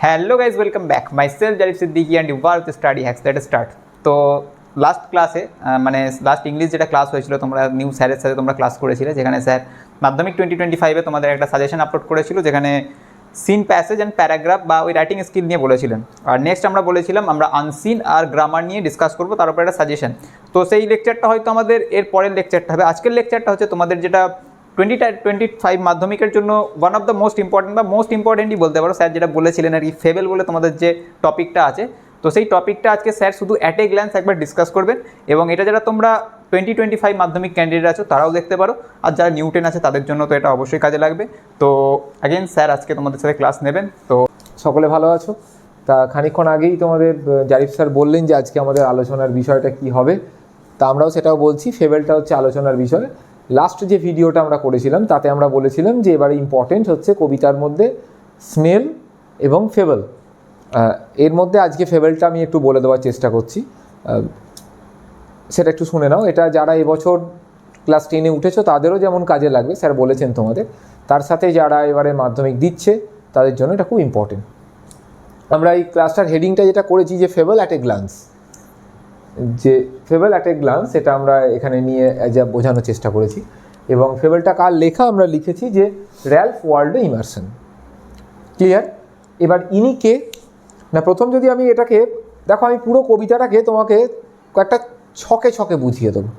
Hello guys, welcome back. My self Jarif Siddiqui and you are with study hacks. Let us start. তো last ক্লাসে মানে last English যেটা class হয়েছিল, তোমরা new স্যারের সাথে তোমরা ক্লাস করেছিলে, যেখানে স্যার মাধ্যমিক 2025-এ তোমাদের একটা সাজেশন আপলোড করেছিল, যেখানে সিন, প্যাসেজ অ্যান্ড প্যারাগ্রাফ বা ওই রাইটিং স্কিল নিয়ে বলেছিলেন। আর নেক্সট আমরা বলেছিলাম আমরা আনসিন আর গ্রামার নিয়ে ডিসকাস করবো, তার উপরে একটা সাজেশন। তো সেই লেকচারটা হয়তো আমাদের এর পরের লেকচারটা হবে। আজকের লেকচারটা হচ্ছে তোমাদের যেটা 2025 মাধ্যমিকের জন্য one of the most important বা মোস্ট ইম্পর্টেন্টই বলতে পারো। স্যার যেটা বলেছিলেন আর কি, ফেবেল বলে তোমাদের যে টপিকটা আছে, তো সেই টপিকটা আজকে স্যার শুধু অ্যাট এ গ্ল্যান্স একবার ডিসকাস করবেন। এবং এটা যারা তোমরা 2025 মাধ্যমিক ক্যান্ডিডেট আছো তারাও দেখতে পারো, আর যারা নিউটেন আছে তাদের জন্য তো এটা অবশ্যই কাজে লাগবে। তো অ্যাগেন স্যার আজকে তোমাদের সাথে ক্লাস নেবেন। তো সকলে ভালো আছো? তা খানিকক্ষণ আগেই তোমাদের জারিফ স্যার বললেন যে আজকে আমাদের আলোচনার বিষয়টা কি হবে, তা আমরাও সেটাও বলছি। ফেবেলটা হচ্ছে আলোচনার বিষয়। লাস্ট যে ভিডিওটা আমরা করেছিলাম তাতে আমরা বলেছিলাম যে এবারে ইম্পর্টেন্ট হচ্ছে কবিতার মধ্যে স্নেল এবং ফেবেল। এর মধ্যে আজকে ফেবেলটা আমি একটু বলে দেওয়ার চেষ্টা করছি, সেটা একটু শুনে নাও। এটা যারা এবছর ক্লাস 10-এ উঠেছো তাদেরও যেমন কাজে লাগবে, স্যার বলেছেন তোমাদের, তার সাথে যারা এবারে মাধ্যমিক দিচ্ছে তাদের জন্য এটা খুব ইম্পর্টেন্ট। আমরা এই ক্লাসটার হেডিংটা যেটা করেছি যে ফেবেল অ্যাট এ গ্লান্স, যে ফেবেল অ্যাট এ গ্লান্স, এটা আমরা এখানে নিয়ে যা বোঝানোর চেষ্টা করেছি। এবং ফেবেলটা কার লেখা আমরা লিখেছি যে র্যালফ ওয়াল্ডো ইমারসন। ক্লিয়ার? এবার ইনি কে না, প্রথম যদি আমি এটাকে দেখো, আমি পুরো কবিতাটাকে তোমাকে কয়েকটা ছকে ছকে বুঝিয়ে দেবো,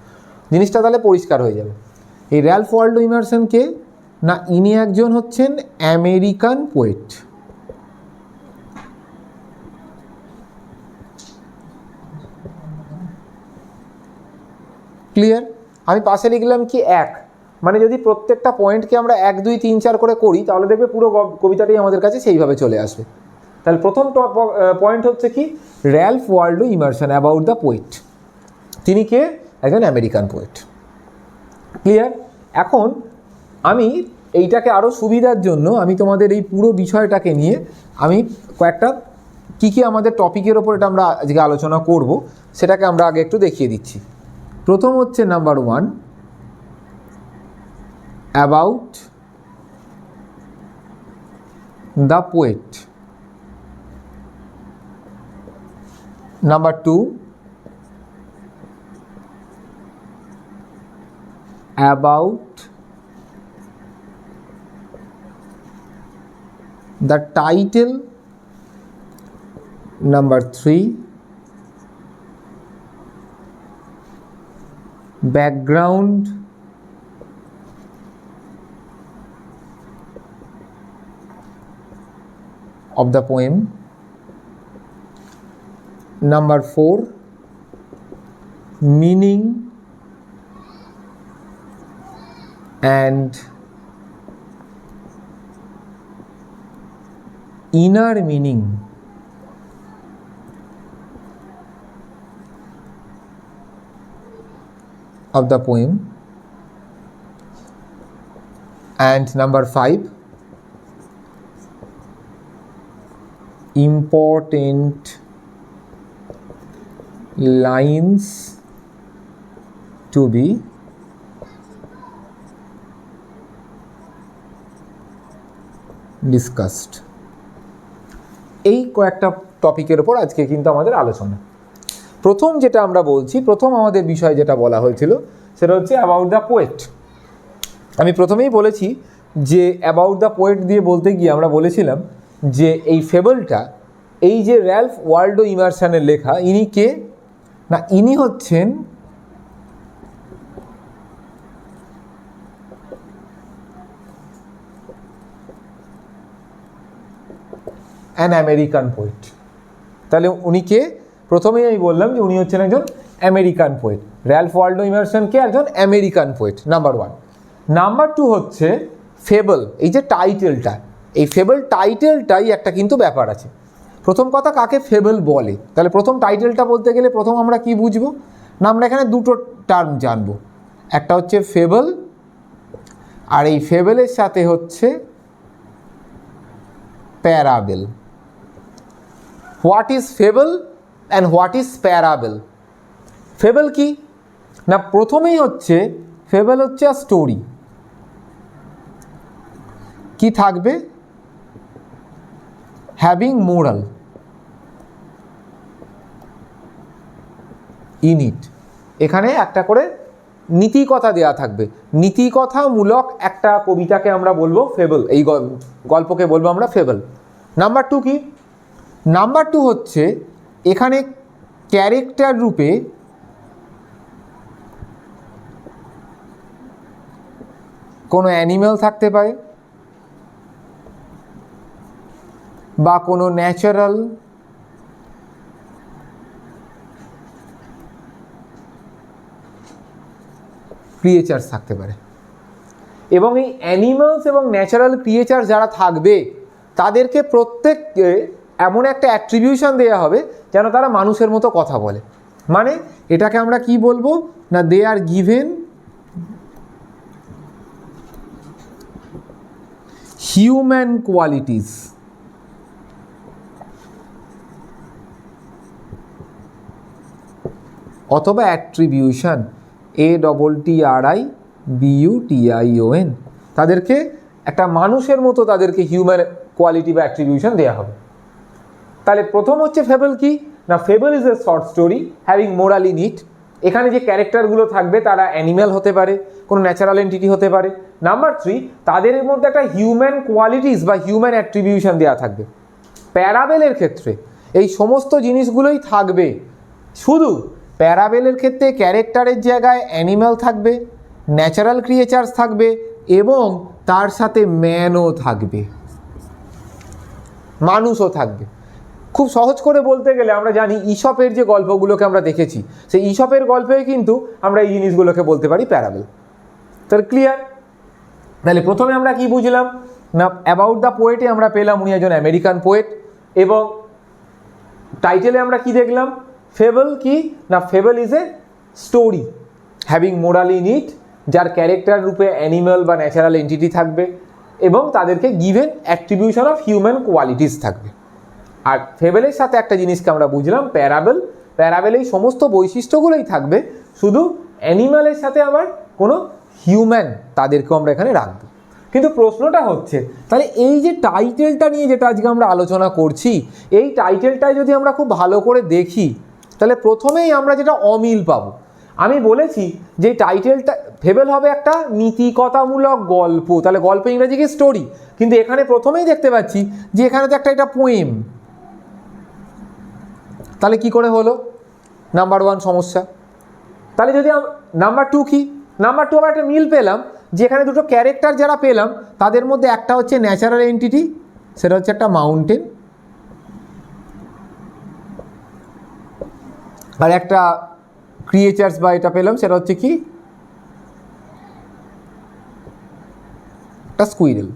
জিনিসটা তাহলে পরিষ্কার হয়ে যাবে। এই র্যালফ ওয়াল্ডো ইমারসন কে না, ইনি একজন হচ্ছেন আমেরিকান পোয়েট। ক্লিয়ার? আমি পাশে লিখলাম কি এক, মানে যদি প্রত্যেকটা পয়েন্টকে আমরা 1, 2, 3, 4 করে করি তাহলে দেখবে পুরো কবিতাটাই আমাদের কাছে সেইভাবে চলে আসবে। তাহলে প্রথম পয়েন্ট হচ্ছে কি, Ralph Waldo Emerson about the poet. তিনি কে? একজন আমেরিকান পোয়েট। ক্লিয়ার? এখন আমি এইটাকে আরও সুবিধার জন্য আমি তোমাদের এই পুরো বিষয়টাকে নিয়ে আমি কয়েকটা কী আমাদের টপিকের ওপর এটা আমরা আজকে আলোচনা করব সেটাকে আমরা আগে একটু দেখিয়ে দিচ্ছি। প্রথম হচ্ছে number 1, about the poet. Number 2, about the title. Number 3, background of the poem. Number 4, meaning and inner meaning of the poem. And number 5, important lines to be discussed. এই কয়েকটা টপিকের ওপর আজকে কিন্তু আমাদের আলোচনা। প্রথম যেটা আমরা বলছি, প্রথম আমাদের বিষয় যেটা বলা হয়েছিল সেটা হচ্ছে অ্যাবাউট দ্য পোয়েট। আমি প্রথমেই বলেছি যে অ্যাবাউট দ্য পোয়েট দিয়ে বলতে গিয়ে আমরা বলেছিলাম যে এই ফেবলটা, এই যে র্যালফ ওয়াল্ডো ইমারসনের লেখা, ইনি কে না, ইনি হচ্ছেন অ্যান আমেরিকান পোয়েট। তাহলে উনি কে? প্রথমেই আমি বললাম যে উনি হচ্ছেন একজন American poet. Ralph Waldo Emerson কে? একজন আমেরিকান পোয়েট, নাম্বার 1। নাম্বার 2 হচ্ছে ফেবল, এই যে টাইটেলটা, এই ফেবল টাইটেলটাই একটা কিন্তু ব্যাপার আছে। প্রথম কথা, কাকে ফেবল বলে? তাহলে প্রথম টাইটেলটা বলতে গেলে প্রথম আমরা কি বুঝবো না, আমরা এখানে দুটো টার্ম জানবো। একটা হচ্ছে ফেবল, আর এই ফেবলের সাথে হচ্ছে parable. What is fable and what is parable? Fable কি না, প্রথমেই হচ্ছে ফেবল হচ্ছে আ স্টোরি। কি থাকবে? হ্যাভিং মোরাল ইন ইট। এখানে একটা করে নীতিকথা দেওয়া থাকবে, নীতিকথামূলক একটা কবিতাকে আমরা বলবো ফেবল, এই গল্পকে বলবো আমরা ফেবল। নাম্বার 2 কি? নাম্বার 2 হচ্ছে এখানে ক্যারেক্টার রূপে কোনো অ্যানিম্যাল থাকতে পারে বা কোনো ন্যাচারাল ক্রিয়েচার্স থাকতে পারে, এবং এই অ্যানিমালস এবং ন্যাচারাল ক্রিয়েচার যারা থাকবে তাদেরকে প্রত্যেককে এমন একটা অ্যাট্রিবিউশন দেওয়া হবে যেন তারা মানুষের মতো কথা বলে। মানে এটাকে আমরা কি বলবো না, দে আর গিভেন হিউম্যান কোয়ালিটিস অথবা অ্যাট্রিবিউশন, ATTRIBUTION, তাদেরকে একটা মানুষের মতো তাদেরকে হিউম্যান কোয়ালিটি বা অ্যাট্রিবিউশন দেওয়া হবে। তাহলে প্রথম হচ্ছে ফেবল কি না, fable is a short story having moral in ইট। এখানে যে ক্যারেক্টারগুলো থাকবে তারা অ্যানিম্যাল হতে পারে, কোনো ন্যাচারাল এন্টিটি হতে পারে। নাম্বার 3, তাদের মধ্যে একটা হিউম্যান কোয়ালিটিস বা হিউম্যান অ্যাট্রিবিউশন দেওয়া থাকবে। প্যারাবেলের ক্ষেত্রে এই সমস্ত জিনিসগুলোই থাকবে, শুধু প্যারাবেলের ক্ষেত্রে ক্যারেক্টারের জায়গায় অ্যানিম্যাল থাকবে, ন্যাচারাল ক্রিয়েচার্স থাকবে এবং তার সাথে ম্যানও থাকবে, মানুষও থাকবে। খুব সহজ করে বলতে গেলে আমরা জানি ঈশপের যে গল্পগুলোকে আমরা দেখেছি, সেই ঈশপের গল্পে কিন্তু আমরা এই জিনিসগুলোকে বলতে পারি প্যারাবেল। তাহলে ক্লিয়ার? তাহলে প্রথমে আমরা কি বুঝলাম না, অ্যাবাউট দ্য পোয়েটে আমরা পেলাম উনি একজন আমেরিকান পোয়েট, এবং টাইটেলে আমরা কি দেখলাম, ফেবল কি না, fable is a story having moral in ইট, যার ক্যারেক্টার রূপে অ্যানিম্যাল বা ন্যাচারাল এন্টিটি থাকবে এবং তাদেরকে given attribution of human qualities থাকবে। আর ফেবেলের সাথে একটা জিনিসকে আমরা বুঝলাম প্যারাবেল, প্যারাবেল এই সমস্ত বৈশিষ্ট্যগুলোই থাকবে, শুধু অ্যানিম্যালের সাথে আবার কোনো হিউম্যান তাদেরকেও আমরা এখানে রাখবো। কিন্তু প্রশ্নটা হচ্ছে তাহলে এই যে টাইটেলটা নিয়ে যেটা আজকে আমরা আলোচনা করছি, এই টাইটেলটায় যদি আমরা খুব ভালো করে দেখি তাহলে প্রথমেই আমরা যেটা অমিল পাবো, আমি বলেছি যে টাইটেলটা ফেবেল হবে একটা নীতিকথামূলক গল্প, তাহলে গল্প ইংরেজি কি স্টোরি, কিন্তু এখানে প্রথমেই দেখতে পাচ্ছি যে এখানে তো একটা পোয়েম। তাহলে কি করে হলো? নাম্বার 1 সমস্যা। তাহলে যদি নাম্বার 2 কি, নাম্বার 2 আমরা একটা মিল পেলাম, যেখানে দুটো ক্যারেক্টার যারা পেলাম তাদের মধ্যে একটা হচ্ছে ন্যাচারাল এন্টিটি, সেটা হচ্ছে একটা মাউন্টেন, আর একটা ক্রিয়েচার্স বা এটা পেলাম সেটা হচ্ছে কি একটা স্কুইরেল।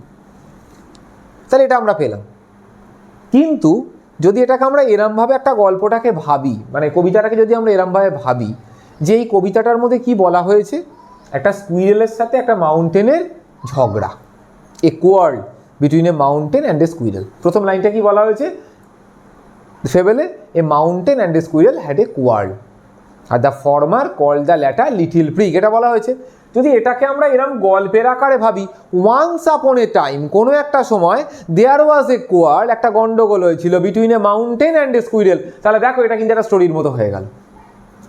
তাহলে এটা আমরা পেলাম। কিন্তু যদি এটাকে আমরা এরমভাবে একটা গল্পটাকে ভাবি, মানে কবিতাটাকে যদি আমরা এরমভাবে ভাবি যে এই কবিতাটার মধ্যে কি বলা হয়েছে, একটা স্কুইরেলের সাথে একটা মাউন্টেনের ঝগড়া, a quarrel between a mountain and a squirrel. প্রথম লাইনটা কি বলা হয়েছে ফেবেলে, a mountain and a squirrel had a quarrel আর the former called the latter little prig, এটা বলা হয়েছে। যদি এটাকে আমরা এরম গল্পের আকারে ভাবি, ওয়ান্স আপন এ টাইম, কোনো একটা সময় দেয়ার ওয়াজ এ কোয়ার্ড, একটা গন্ডগোল হয়েছিল between a mountain and a squirrel, তাহলে দেখো এটা কিন্তু একটা স্টোরির মতো হয়ে গেল।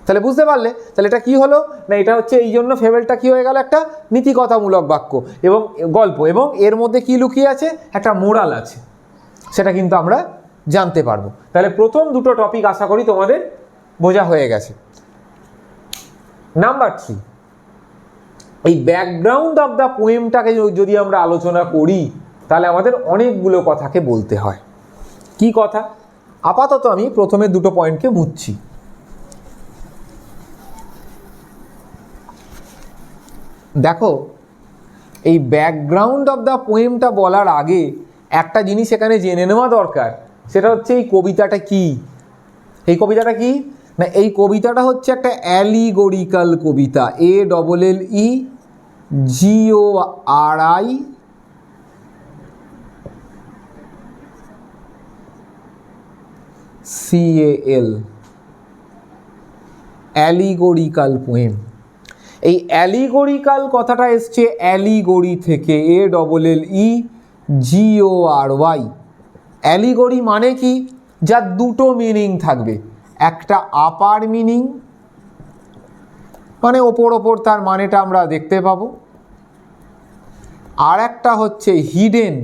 তাহলে বুঝতে পারলে, তাহলে এটা কি হলো না, এটা হচ্ছে এই জন্য ফেবেলটা কি হয়ে গেল, একটা নীতিকথামূলক বাক্য এবং গল্প, এবং এর মধ্যে কি লুকিয়ে আছে, একটা মোরাল আছে, সেটা কিন্তু আমরা জানতে পারবো। তাহলে প্রথম দুটো টপিক আশা করি তোমাদের বোঝা হয়ে গেছে। নাম্বার 3, এই ব্যাকগ্রাউন্ড অফ দ্য পোয়েমটাকে যদি আমরা আলোচনা করি তাহলে আমাদের অনেকগুলো কথাকে বলতে হয়। কি কথা? আপাতত আমি প্রথমে দুটো পয়েন্টকে মুছছি। দেখো, এই ব্যাকগ্রাউন্ড অফ দ্য পোয়েমটা বলার আগে একটা জিনিস এখানে জেনে নেওয়া দরকার, সেটা হচ্ছে এই কবিতাটা কি। এই কবিতাটা কি না, এই কবিতাটা হচ্ছে একটা অ্যালিগোরিক্যাল কবিতা, ALLEGORICAL, অ্যালিগোরিক্যাল পোয়েম। এই অ্যালিগোরিক্যাল কথাটা এসছে অ্যালিগোরি থেকে, ALLEGORY, অ্যালিগরি মানে কি? যার দুটো মিনিং থাকবে, একটা আপার মিনিং মানে ওপর ওপর তার মানেটা আমরা দেখতে পাবো, আর একটা হচ্ছে হিডেন,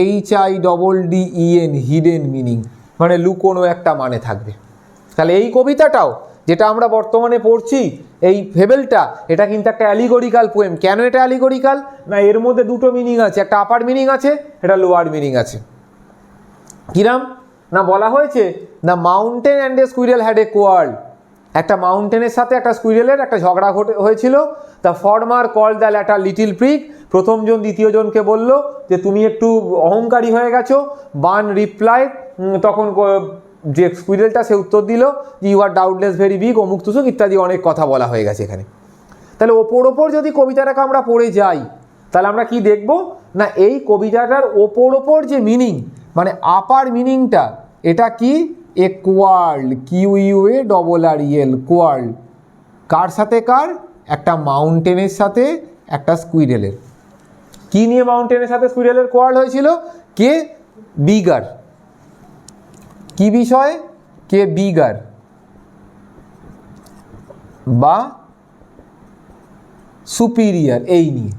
HIDDEN, হিডেন মিনিং মানে লুকোনো একটা মানে থাকবে। তাহলে এই কবিতাটাও যেটা আমরা বর্তমানে পড়ছি, এই ফেবেলটা, এটা কিন্তু একটা অ্যালিগরিক্যাল পোয়েম। কেন এটা অ্যালিগরিক্যাল? না এর মধ্যে দুটো মিনিং আছে, একটা আপার মিনিং আছে, এটা লোয়ার মিনিং আছে। কিরাম? না বলা হয়েছে the mountain and a squirrel had a quarrel, একটা মাউন্টেনের সাথে একটা স্কুইরেলের একটা ঝগড়া হয়েছিল। The former call the latter little prig, প্রথমজন দ্বিতীয়জনকে বলল যে তুমি একটু অহংকারী হয়ে গেছো। বান রিপ্লাই, তখন যে স্কুইরেলটা সে উত্তর দিল যে you are doubtless very big, অমুক তুসুক ইত্যাদি অনেক কথা বলা হয়ে গেছে এখানে। তাহলে ওপর ওপর যদি কবিতাটাকে আমরা পড়ে যাই তাহলে আমরা কি দেখব? না এই কবিতাটার ওপর ওপর যে মিনিং মানে আপার মিনিংটা, এটা কি? এ কোয়ার্ল, QUARREL, কোয়ার্ল। কার সাথে কার? একটা মাউন্টেনের সাথে একটা স্কুইরেলের। কি নিয়ে মাউন্টেনের সাথে স্কুইরেলের কোয়ার্ল হয়েছিল? কে বিগার। কি বিষয়? কে বিগার বা সুপিরিয়ার, এই নিয়ে।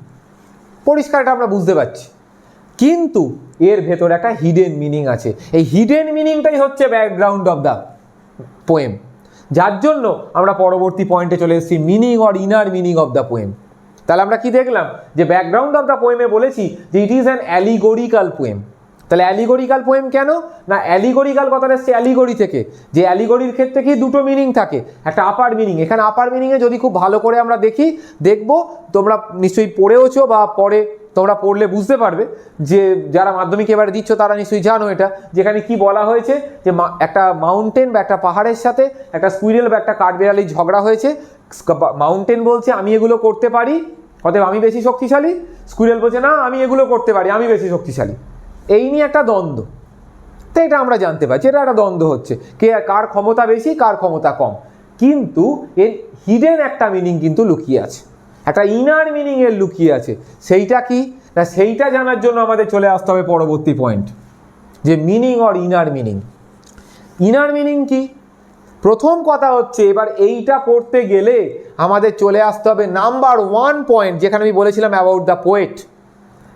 পরিষ্কারটা আমরা বুঝতে পারছি, কিন্তু এর ভেতরে একটা হিডেন মিনিং আছে। এই হিডেন মিনিংটাই হচ্ছে ব্যাকগ্রাউন্ড অফ দ্য পোয়েম, যার জন্য আমরা পরবর্তী পয়েন্টে চলে এসেছি, meaning or inner meaning of the poem. তাহলে আমরা কি দেখলাম? যে ব্যাকগ্রাউন্ড অফ দ্য পোয়েমে বলেছি যে it is an allegorical poem. তাহলে অ্যালিগরিক্যাল পোয়েম কেন? না অ্যালিগরিক্যাল কথাটা এসছে অ্যালিগরি থেকে, যে অ্যালিগরির ক্ষেত্রে কি দুটো মিনিং থাকে, একটা আপার মিনিং। এখানে আপার মিনিংয়ে যদি খুব ভালো করে আমরা দেখবো, তোমরা নিশ্চয়ই পড়েওছো বা পরে তোমরা পড়লে বুঝতে পারবে, যে যারা মাধ্যমিক এবারে দিচ্ছ তারা নিশ্চয়ই জানো এটা, যেখানে কি বলা হয়েছে যে একটা মাউন্টেন বা একটা পাহাড়ের সাথে একটা স্কুইরেল বা একটা কাঠবিড়ালির ঝগড়া হয়েছে। মাউন্টেন বলছে আমি এগুলো করতে পারি, অতএব আমি বেশি শক্তিশালী। স্কুইরেল বলছে না আমি এগুলো করতে পারি, আমি বেশি শক্তিশালী। এই নিয়ে একটা দ্বন্দ্ব। তো এটা আমরা জানতে পারছি এটা একটা দ্বন্দ্ব হচ্ছে, কে কার ক্ষমতা বেশি কার ক্ষমতা কম। কিন্তু এর হিডেন একটা মিনিং কিন্তু লুকিয়ে আছে, একটা ইনার মিনিং এর লুকিয়ে আছে। সেইটা কি? না সেইটা জানার জন্য আমাদের চলে আসতে হবে পরবর্তী পয়েন্ট, যে meaning or inner meaning. Inner meaning কি? প্রথম কথা হচ্ছে এবার এইটা পড়তে গেলে আমাদের চলে আসতে হবে নাম্বার 1 পয়েন্ট, যেখানে আমি বলেছিলাম অ্যাবাউট দ্য পোয়েট।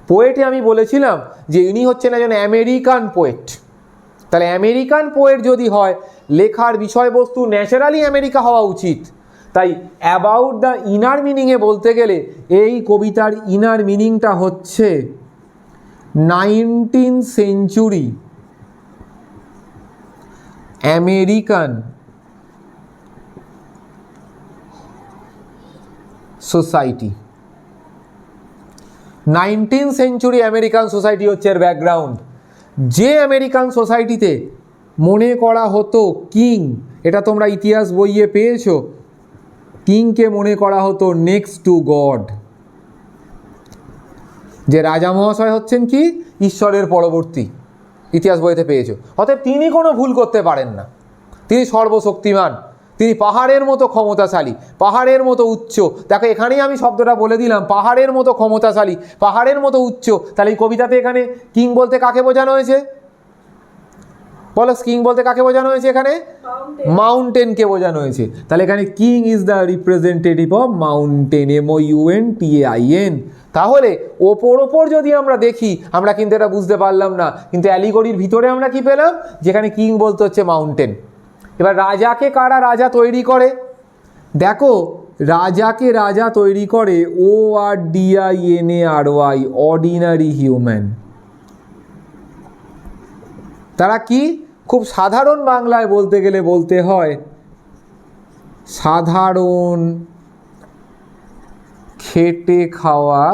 পোয়েটে আমি বলেছিলাম যে ইনি হচ্ছেন একজন আমেরিকান পোয়েট। তাহলে আমেরিকান পোয়েট যদি হয়, লেখার বিষয়বস্তু ন্যাচারালি আমেরিকা হওয়া উচিত। তাই অ্যাবাউট দ্য ইনার মিনিংয়ে বলতে গেলে এই কবিতার ইনার মিনিংটা হচ্ছে 19th century American society. 19th century American society হচ্ছে এর ব্যাকগ্রাউন্ড। যে আমেরিকান সোসাইটিতে মনে করা হতো কিং, এটা তোমরা ইতিহাস বইয়ে পেয়েছো, কিংকে মনে করা হতো নেক্সট টু গড। যে রাজা মহাশয় হচ্ছেন কি? ঈশ্বরের পরবর্তী, ইতিহাস বইতে পেয়েছো। অতএব তিনি কোনো ভুল করতে পারেন না, তিনি সর্বশক্তিমান, তিনি পাহাড়ের মতো ক্ষমতাশালী, পাহাড়ের মতো উচ্চ। দেখো এখানেই আমি শব্দটা বলে দিলাম, পাহাড়ের মতো ক্ষমতাশালী, পাহাড়ের মতো উচ্চ। তাহলে এই কবিতাতে এখানে কিং বলতে কাকে বোঝানো হয়েছে? বলো কিং বলতে কাকে বোঝানো হয়েছে? এখানে মাউন্টেনকে বোঝানো হয়েছে। তাহলে এখানে king is the representative of mountain, MOUNTAIN। তাহলে ওপর যদি আমরা দেখি আমরা কিন্তু এটা বুঝতে পারলাম না, কিন্তু অ্যালিগরির ভিতরে আমরা কি পেলাম? যেখানে কিং বলতে হচ্ছে মাউন্টেন। এবার রাজাকে কারা রাজা তৈরি করে? দেখো রাজাকে রাজা তৈরি করে ORDINARY, অর্ডিনারি হিউম্যান। তারা কি? খুব সাধারণ বাংলায় বলতে গেলে বলতে হয় সাধারণ খেটে খাওয়া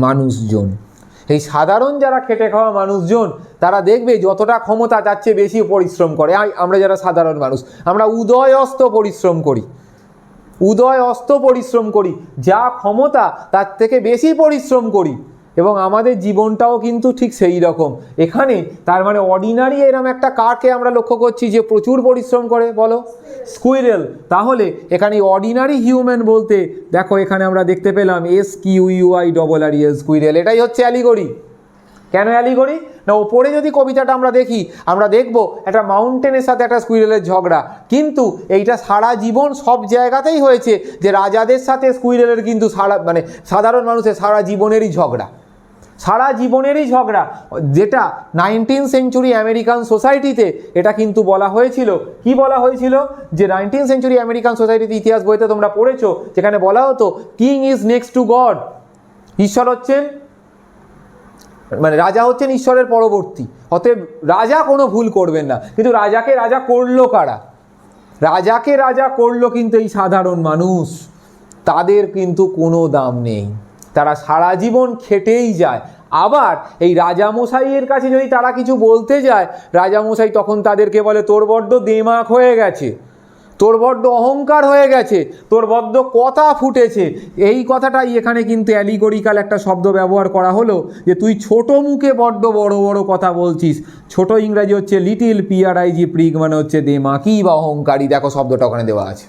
মানুষজন। এই সাধারণ যারা খেটে খাওয়া মানুষজন তারা দেখবে যতটা ক্ষমতা তার চেয়ে বেশি পরিশ্রম করে। আমরা যারা সাধারণ মানুষ আমরা উদয় অস্ত পরিশ্রম করি, উদয় অস্ত পরিশ্রম করি, যা ক্ষমতা তার থেকে বেশি পরিশ্রম করি। এবং আমাদের জীবনটাও কিন্তু ঠিক সেই রকম। এখানে তার মানে অর্ডিনারি এরম একটা কাকে আমরা লক্ষ্য করছি যে প্রচুর পরিশ্রম করে, বলো স্কুইরেল। তাহলে এখানে অর্ডিনারি হিউম্যান বলতে দেখো এখানে আমরা দেখতে পেলাম SQUIRREL স্কুইরেল, এটাই হচ্ছে অ্যালিগরি। কেন অ্যালিগরি না, ওপরে যদি কবিতাটা আমরা দেখি আমরা দেখব একটা মাউন্টেনের সাথে একটা স্কুইরেলের ঝগড়া, কিন্তু এইটা সারা জীবন সব জায়গাতেই হয়েছে যে রাজাদের সাথে স্কুইরেলের কিন্তু মানে সাধারণ মানুষের সারা জীবনেরই ঝগড়া, সারা জীবনেরই ঝগড়া, যেটা 19th সেঞ্চুরি আমেরিকান সোসাইটিতে এটা কিন্তু বলা হয়েছিল। কি বলা হয়েছিল যে 19th সেঞ্চুরি আমেরিকান সোসাইটিতে ইতিহাস বইতে তোমরা পড়েছো, যেখানে বলা হতো king is next two god, ঈশ্বর হচ্ছেন মানে রাজা হচ্ছেন ঈশ্বরের পরবর্তী, অতএব রাজা কোনো ভুল করবেন না। কিন্তু রাজাকে রাজা করলো কারা? রাজাকে রাজা করলো কিন্তু এই সাধারণ মানুষ, তাদের কিন্তু কোনো দাম নেই, তারা সারা জীবন খেটেই যায়। আবার এই রাজামশাইয়ের কাছে যদি তারা কিছু বলতে যায়, রাজামশাই তখন তাদেরকে বলে তোর বড্ড দেমাক হয়ে গেছে, তোর বড্ড অহংকার হয়ে গেছে, তোর বড্ড কথা ফুটেছে। এই কথাটাই এখানে কিন্তু অ্যালিগরিক্যাল একটা শব্দ ব্যবহার করা হলো যে তুই ছোট মুখে বড্ড বড় বড় কথা বলছিস। ছোট ইংরাজি হচ্ছে লিটিল PRIG, প্রিগ মানে হচ্ছে দেমাকি বা অহংকারী, দেখো শব্দটা ওখানে দেওয়া আছে,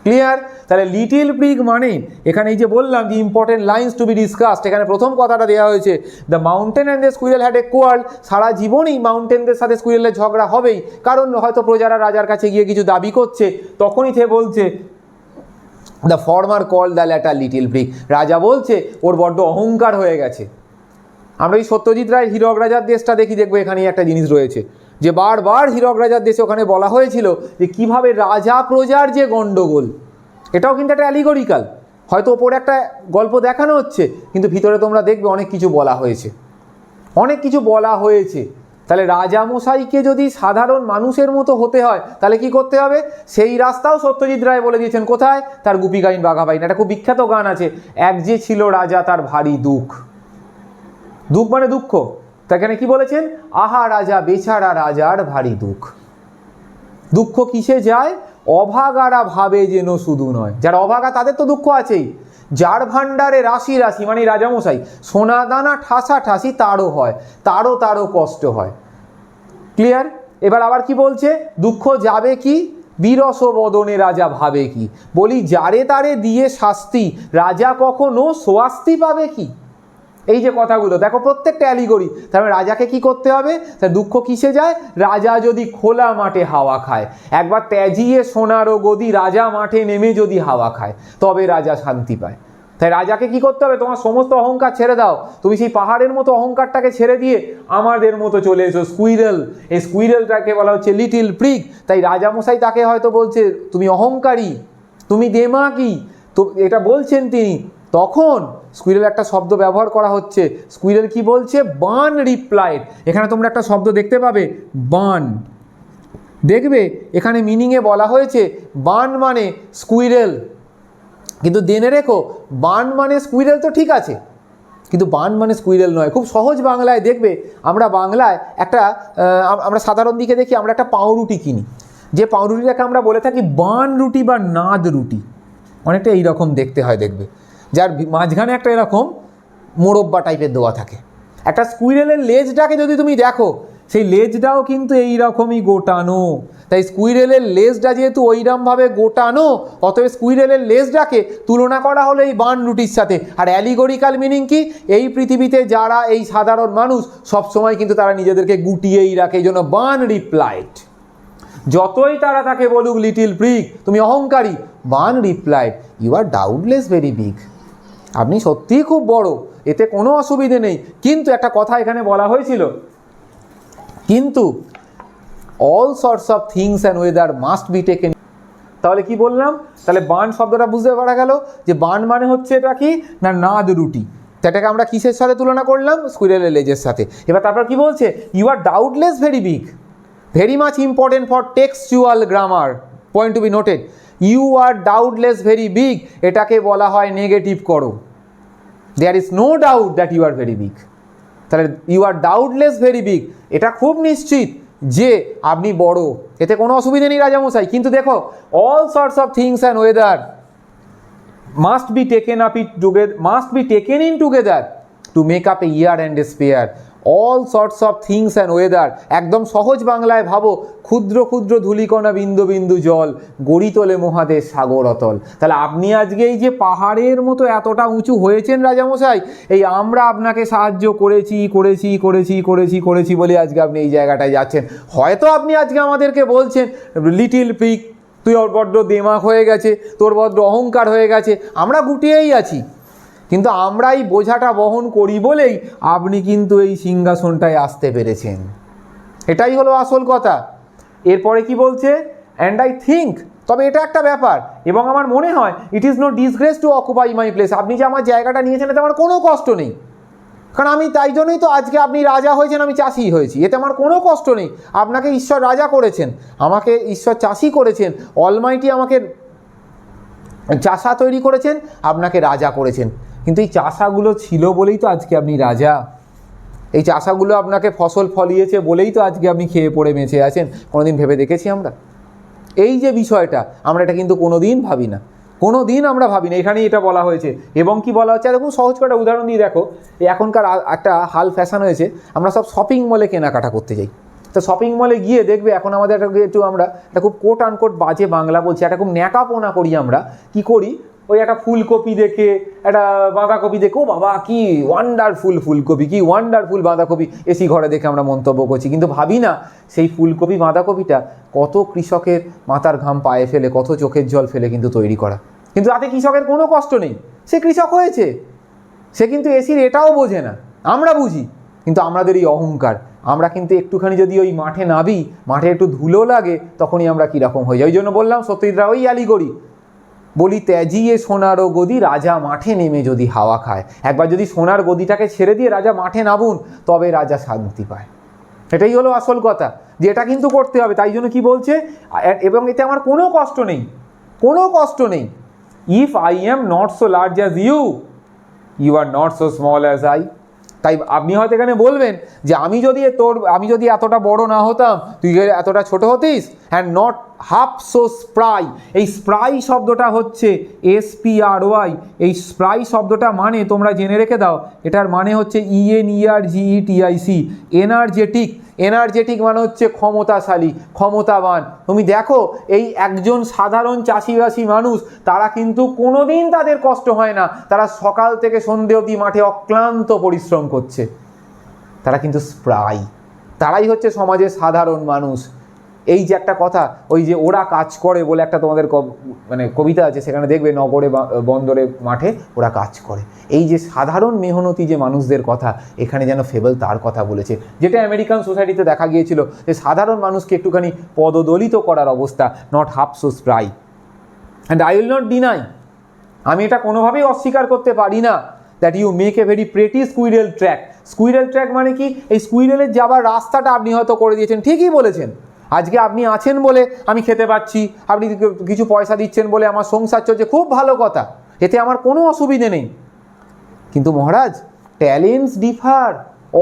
ক্লিয়ার? তাহলে লিটিল প্রিগ মানে এখানে এই যে বললাম যে important lines to be discussed, এখানে প্রথম কথাটা দেওয়া হয়েছে the mountain and the squirrel had a quarrel. সারা জীবনই মাউন্টেনদের সাথে স্কুইরেলের ঝগড়া হবেই, কারণ হয়তো প্রজারা রাজার কাছে গিয়ে কিছু দাবি করছে, তখনই সে বলছে the former call the latter little prig, রাজা বলছে ওর বড্ড অহংকার হয়ে গেছে। আমরা এই সত্যজিৎ রায়ের হীরক রাজার দেশটা দেখি, দেখবো এখানেই একটা জিনিস রয়েছে যে বারবার হীরক রাজার দেশে ওখানে বলা হয়েছিল যে কিভাবে রাজা প্রজার যে গণ্ডগোল, এটাও কিন্তু একটা অ্যালিগরিক্যাল। হয়তো ওপরে একটা গল্প দেখানো হচ্ছে, কিন্তু ভিতরে তোমরা দেখবে অনেক কিছু বলা হয়েছে, অনেক কিছু বলা হয়েছে। তাহলে রাজামশাইকে যদি সাধারণ মানুষের মতো হতে হয় তাহলে কি করতে হবে, সেই রাস্তাও সত্যজিৎ রায় বলে দিয়েছেন। কোথায়? তার গুপি গাইন বাঘা বাইন, একটা খুব বিখ্যাত গান আছে, এক যে ছিল রাজা তার ভারী দুঃখ, দুঃখ মানে দুঃখ, তাখানে কি বলেছেন, আহা রাজা বেচারা রাজার ভারী দুঃখ। দুঃখ কিসে যায়? অভাগারা ভাবে যেন শুধু নয়, যারা অভাগা তাদের তো দুঃখ আছেই, যার ভাণ্ডারে রাশি রাশি মানে রাজামশাই সোনা দানা ঠাসা ঠাসি তারও হয়, তারও কষ্ট হয়, ক্লিয়ার? এবার আবার কি বলছে, দুঃখ যাবে কি বিরস বদনে রাজা ভাবে কি, বলি যারে তারে দিয়ে শাস্তি রাজা কখনো স্বাস্তি পাবে কি। এই যে কথাগুলো দেখো প্রত্যেকটা অ্যালিগরি। তাহলে রাজাকে কি করতে হবে? তার দুঃখ কিসে যায়? রাজা যদি খোলা মাঠে হাওয়া খায়, একবার ত্যাজিয়ে সোনারও গদি রাজা মাঠে নেমে যদি হাওয়া খায়, তবে রাজা শান্তি পায়। তাই রাজাকে কি করতে হবে? তোমার সমস্ত অহংকার ছেড়ে দাও, তুমি সেই পাহাড়ের মতো অহংকারটাকে ছেড়ে দিয়ে আমাদের মতো চলে এসো স্কুইরেল। এই স্কুইরেলটাকে বলা হচ্ছে লিটিল প্রিগ। তাই রাজামশাই তাকে হয়তো বলছে তুমি অহংকারী, তুমি দেমাকি, তো এটা বলছেন তিনি। তখন স্কুইরেল একটা শব্দ ব্যবহার করা হচ্ছে, স্কুইরেল কি বলছে? বান রিপ্লাইড। এখানে তোমরা একটা শব্দ দেখতে পাবে বান, দেখবে এখানে মিনিংয়ে বলা হয়েছে বান মানে স্কুইরেল, কিন্তু জেনে রেখো বান মানে স্কুইরেল তো ঠিক আছে, কিন্তু বান মানে স্কুইরেল নয়। খুব সহজ বাংলায় দেখবে, আমরা বাংলায় একটা আমরা সাধারণ দিকে দেখি আমরা একটা পাউরুটি কিনি, যে পাউরুটিটাকে আমরা বলে থাকি বান রুটি বা নাদ রুটি, অনেকটা এইরকম দেখতে হয়, দেখবে যার মাঝখানে একটা এরকম মোরব্বা টাইপের দেওয়া থাকে। একটা স্কুইরেলের লেজটাকে যদি তুমি দেখো, সেই লেজটাও কিন্তু এইরকমই গোটানো। তাই স্কুইরেলের লেজটা যেহেতু ওইরকমভাবে গোটানো, অতএব স্কুইরেলের লেজটাকে তুলনা করা হলো এই বান রুটির সাথে। আর অ্যালিগরিক্যাল মিনিং কি? এই পৃথিবীতে যারা এই সাধারণ মানুষ সবসময় কিন্তু তারা নিজেদেরকে গুটিয়েই রাখে, এই জন্য বান রিপ্লাইড। যতই তারা তাকে বলুক লিটিল প্রিগ, তুমি অহংকারী, Bun replied you are doubtless very big, আপনি সত্যিই খুব বড়, এতে কোনো অসুবিধে নেই। কিন্তু একটা কথা এখানে বলা হয়েছিল, কিন্তু all sorts of things and weather must be taken. তাহলে কি বললাম? তাহলে বান শব্দটা বুঝতে পারা গেল যে বান মানে হচ্ছে এটা কি না, নাদ রুটি। সেটাকে আমরা কিসের সাথে তুলনা করলাম? স্কুইরেলের লেজের সাথে। এবার তারপর কি বলছে? You are doubtless very big, very much important for textual grammar, point to be noted. You are doubtless very big, এটাকে বলা হয় নেগেটিভ করো, there is no doubt that you are very big. তাহলে you are doubtless very big, এটা খুব নিশ্চিত যে আপনি বড়, এতে কোনো অসুবিধা নেই রাজামশাই। কিন্তু দেখো all sorts of things and weather must be taken in together, to make up A year and a spare, all sorts of things and weather. একদম সহজ বাংলায় ভাবো, ক্ষুদ্র ক্ষুদ্র ধূলিকণা বিন্দু বিন্দু জল গড়ি তোলে মহাদেশ সাগর অতল। তাহলে আপনি আজকে এই যে পাহাড়ের মতো এতটা উঁচু হয়েছেন রাজামশাই, এই আমরা আপনাকে সাহায্য করেছি করেছি করেছি করেছি করেছি বলে আজকে আপনি এই জায়গাটায় যাচ্ছেন। হয়তো আপনি আজকে আমাদেরকে বলছেন লিটিল পিগ, তুই ওর বড্ড দেমাক হয়ে গেছে, তোর বড্ড অহংকার হয়ে গেছে, আমরা গুটিয়েই আছি। কিন্তু আমরা এই বোঝাটা বহন করি বলেই আপনি কিন্তু এই সিংহাসনটায় আসতে পেরেছেন। এটাই হলো আসল কথা। এরপরে কি বলছে, অ্যান্ড আই থিঙ্ক, তবে এটা একটা ব্যাপার, এবং আমার মনে হয় it is no disgrace to occupy my place. আপনি যে আমার জায়গাটা নিয়েছেন এতে আমার কোনো কষ্ট নেই, কারণ আমি তাই জন্যই তো আজকে আপনি রাজা হয়েছেন, আমি চাষি হয়েছি, এতে আমার কোনো কষ্ট নেই। আপনাকে ঈশ্বর রাজা করেছেন, আমাকে ঈশ্বর চাষি করেছেন, অলমাইটি আমাকে চাষা তৈরি করেছেন, আপনাকে রাজা করেছেন। কিন্তু এই চাষাগুলো ছিল বলেই তো আজকে আপনি রাজা, এই চাষাগুলো আপনাকে ফসল ফলিয়েছে বলেই তো আজকে আপনি খেয়ে পড়ে বেঁচে আছেন। কোনোদিন ভেবে দেখেছি আমরা এই যে বিষয়টা? আমরা এটা কিন্তু কোনো দিন ভাবি না, কোনো দিন আমরা ভাবি না। এখানেই এটা বলা হয়েছে। এবং কি বলা হচ্ছে, দেখুন সহজ করে উদাহরণ দিয়ে দেখো, এই এখনকার একটা হাল ফ্যাশন হয়েছে, আমরা সব শপিং মলে কেনাকাটা করতে যাই। তো শপিং মলে গিয়ে দেখবে এখন আমাদের একটু আমরা এটা খুব কোট আনকোট বাজে বাংলা বলছি, এটা খুব ন্যাকাপোনা করি। আমরা কি করি, ওই একটা ফুলকপি দেখে, একটা বাঁধাকপি দেখে, ও বাবা কি ওয়ান্ডারফুল ফুলকপি, কি ওয়ান্ডারফুল বাঁধাকপি, এসি ঘরে দেখে আমরা মন্তব্য করছি। কিন্তু ভাবি না সেই ফুলকপি বাঁধাকপিটা কত কৃষকের মাথার ঘাম পায়ে ফেলে, কত চোখের জল ফেলে কিন্তু তৈরি করা। কিন্তু তাতে কৃষকের কোনো কষ্ট নেই, সে কৃষক হয়েছে, সে কিন্তু এসির এটাও বোঝে না, আমরা বুঝি। কিন্তু আমাদের এই অহংকার, আমরা কিন্তু একটুখানি যদি ওই মাঠে নাবি, মাঠে একটু ধুলো লাগে, তখনই আমরা কীরকম হয়ে যাই। ওই জন্য বললাম সত্যজিৎরা ওই অ্যালিগরি, বলি ত্যাজিয়ে সোনারও গদি, রাজা মাঠে নেমে যদি হাওয়া খায়। একবার যদি সোনার গদিটাকে ছেড়ে দিয়ে রাজা মাঠে নামুন, তবে রাজা শান্তি পায়। এটাই হলো আসল কথা, যে এটা কিন্তু করতে হবে। তাই জন্য কি বলছে, এবং এতে আমার কোনো কষ্ট নেই, কোনো কষ্ট নেই। If I am not so large as you, you are not so small as I. তাই আপনি হয়তো এখানে বলবেন যে আমি যদি এতটা বড় না হতাম, তুই এতটা ছোট হতিস। And not half so spry, এই স্প্রাই শব্দটা হচ্ছে SPRY। এই স্প্রাই শব্দটা মানে তোমরা জেনে রেখে দাও, এটার মানে হচ্ছে ENERGETIC, এনার্জেটিক। এনার্জেটিক মানে হচ্ছে ক্ষমতাশালী, ক্ষমতাবান। তুমি দেখো এই একজন সাধারণ চাষিবাসী মানুষ, তারা কিন্তু কোনোদিন তাদের কষ্ট হয় না, তারা সকাল থেকে সন্ধে অবধি মাঠে অক্লান্ত পরিশ্রম করছে, তারা কিন্তু স্প্রাই, তারাই হচ্ছে সমাজের সাধারণ মানুষ। এই যে একটা কথা, ওই যে ওরা কাজ করে বলে একটা তোমাদের মানে কবিতা আছে, সেখানে দেখবে নগরে বন্দরে মাঠে ওরা কাজ করে। এই যে সাধারণ মেহনতি যে মানুষদের কথা, এখানে যেন ফেবল তার কথা বলেছে, যেটা আমেরিকান সোসাইটিতে দেখা গিয়েছিল, যে সাধারণ মানুষকে একটুখানি পদদলিত করার অবস্থা, not half so spry. And I will not deny, আমি এটা কোনোভাবেই অস্বীকার করতে পারি না, that you make a very pretty squirrel track. Squirrel track মানে কি, এই স্কুইরেলের যাবার রাস্তাটা আপনি হয়তো করে দিয়েছেন, ঠিকই বলেছেন। আজকে আপনি আছেন বলে আমি খেতে পাচ্ছি, আপনি কিছু পয়সা দিচ্ছেন বলে আমার সংসার চলছে, খুব ভালো কথা, এতে আমার কোনো অসুবিধে নেই। কিন্তু মহারাজ, talents differ,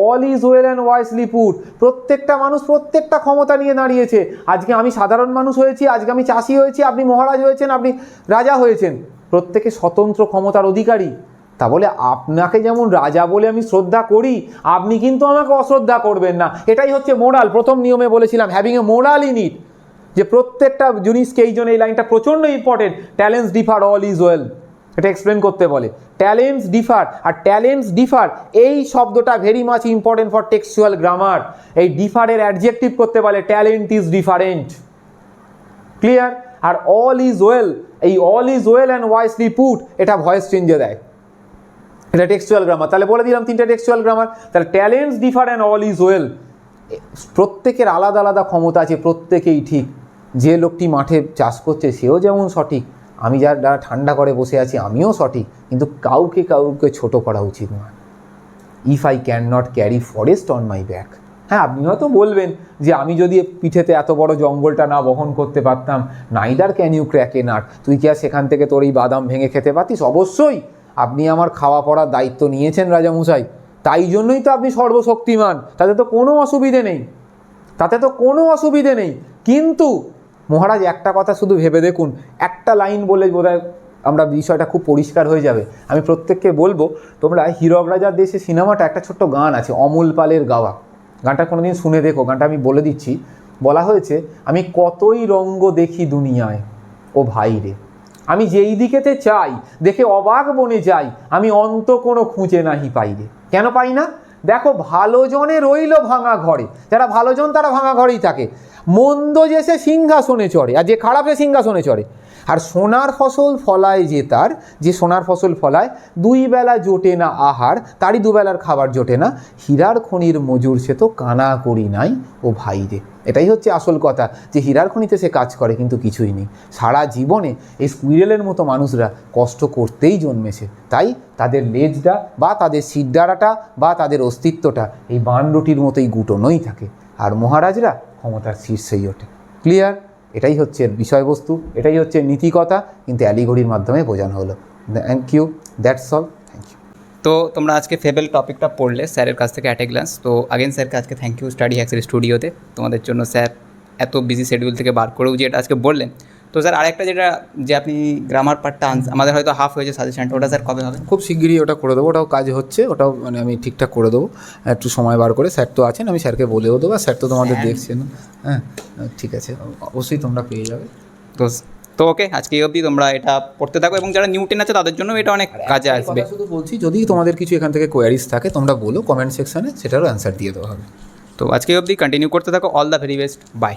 all is well and wisely put. প্রত্যেকটা মানুষ প্রত্যেকটা ক্ষমতা নিয়ে দাঁড়িয়েছে। আজকে আমি সাধারণ মানুষ হয়েছি, আজকে আমি চাষি হয়েছি, আপনি মহারাজ হয়েছেন, আপনি রাজা হয়েছেন, প্রত্যেকে স্বতন্ত্র ক্ষমতার অধিকারী। তা বলে আপনাকে যেমন রাজা বলে আমি শ্রদ্ধা করি, আপনি কিন্তু আমাকে অশ্রদ্ধা করবেন না। এটাই হচ্ছে মোরাল। প্রথম নিয়মে বলেছিলাম having a moral in it, যে প্রত্যেকটা জিনিসকে, এই জন্য এই লাইনটা প্রচণ্ড important, talents differ all is well, এটা এক্সপ্লেন করতে বলে। ট্যালেন্টস ডিফার, আর ট্যালেন্টস ডিফার এই শব্দটা very much important for textual grammar. এই ডিফারের অ্যাডজেক্টিভ করতে বলে ট্যালেন্ট ইজ ডিফারেন্ট, ক্লিয়ার? আর অল ইজ ওয়েল, এই all is well and wisely put, এটা ভয়েস চেঞ্জে দেয়, এটা টেক্সচুয়াল গ্রামার। তাহলে বলে দিলাম তিনটা টেক্সচুয়াল গ্রামার। তাহলে talents differ and all is well, প্রত্যেকের আলাদা আলাদা ক্ষমতা আছে, প্রত্যেকেই ঠিক। যে লোকটি মাঠে চাষ করছে সেও যেমন সঠিক, আমি যারা ঠান্ডা করে বসে আছি আমিও সঠিক, কিন্তু কাউকে ছোট করা উচিত নয়। If I can not carry forest on my back, হ্যাঁ আপনি হয়তো বলবেন যে আমি যদি পিঠেতে এত বড় জঙ্গলটা না বহন করতে পারতাম, neither can you crack a nut, তুই কি আর সেখান থেকে তোর এই বাদাম ভেঙে খেতে পারতিস? অবশ্যই, আপনি আমার খাওয়া পড়ার দায়িত্ব নিয়েছেন রাজামশাই, তাই জন্যই তো আপনি সর্বশক্তিমান, তাতে তো কোনো অসুবিধে নেই, তাতে তো কোনো অসুবিধে নেই। কিন্তু মহারাজ একটা কথা শুধু ভেবে দেখুন, একটা লাইন বলে বোধহয় আমরা বিষয়টা খুব পরিষ্কার হয়ে যাবে। আমি প্রত্যেককে বলবো, তোমরা হীরক রাজার দেশে সিনেমাটা একটা ছোট্ট গান আছে অমল পালের গাওয়া, গানটা কোনোদিন শুনে দেখো। গানটা আমি বলে দিচ্ছি, বলা হয়েছে, আমি কতই রঙ্গ দেখি দুনিয়ায় ও ভাই রে, আমি যেই দিকেতে চাই দেখে অবাক বনে যাই, আমি অন্ত কোনো খুঁজে নাহি পাই রে। কেন পাই না? দেখো, ভালো জনে রইল ভাঙা ঘরে, যারা ভালোজন তারা ভাঙা ঘরেই থাকে, মন্দ যে সে সিংহাসনে চড়ে, আর যে খারাপ সে সিংহাসনে চড়ে। আর সোনার ফসল ফলায় যে তার, যে সোনার ফসল ফলায়, দুই বেলা জোটে না আহার, তারই দুবেলার খাবার জোটে না, হীরার খনির মজুর সে তো কানা করি নাই ও ভাই রে। এটাই হচ্ছে আসল কথা, যে হীরার খনিতে সে কাজ করে কিন্তু কিছুই নেই। সারা জীবনে এই স্কুইরেলের মতো মানুষরা কষ্ট করতেই জন্মেছে, তাই তাদের লেজটা বা তাদের শিরদাঁড়াটা বা তাদের অস্তিত্বটা এই বানরুটির মতোই গুটোনোই থাকে, আর মহারাজরা ক্ষমতার শীর্ষেই ওঠে। ক্লিয়ার? এটাই হচ্ছে এর বিষয়বস্তু, এটাই হচ্ছে নীতিকথা, কিন্তু অ্যালিগরির মাধ্যমে বোঝানো হলো। Thank you, that's all, thank you. তো তোমরা আজকে ফেবেল টপিকটা পড়লে স্যারের কাছ থেকে অ্যাট এ গ্লান্স। তো আগেন স্যারকে আজকে থ্যাংক ইউ স্টাডি হ্যাক্সের স্টুডিওতে তোমাদের জন্য। স্যার এত বিজি শিডিউল থেকে বার করেও যে এটা আজকে বললেন। তো স্যার আরেকটা যেটা, যে আপনি গ্রামার পার্টটা আমাদের হয়তো হাফ হয়েছে সাজেশনটা, ওটা স্যার কবে হবে? খুব শিগগিরই ওটা করে দেবো, ওটাও কাজ হচ্ছে, ওটাও মানে আমি ঠিকঠাক করে দেবো, একটু সময় বার করে। স্যার তো আছেন, আমি স্যারকে বলেও দেবো, স্যার তো তোমাদের দেখছেন। হ্যাঁ, ঠিক আছে, অবশ্যই তোমরা পেয়ে যাবে। তো তো ওকে, আজকে এই অবধি তোমরা এটা পড়তে থাকো, এবং যারা নিউ টেন আছে তাদের জন্য এটা অনেক কাজে আসবে। শুধু বলছি, যদি তোমাদের কিছু এখান থেকে কোয়ারিজ থাকে তোমরা বলো কমেন্ট সেকশনে, সেটারও অ্যান্সার দিয়ে দেওয়া হবে। তো আজকে এই অবধি কন্টিনিউ করতে থাকো। All the very best, by.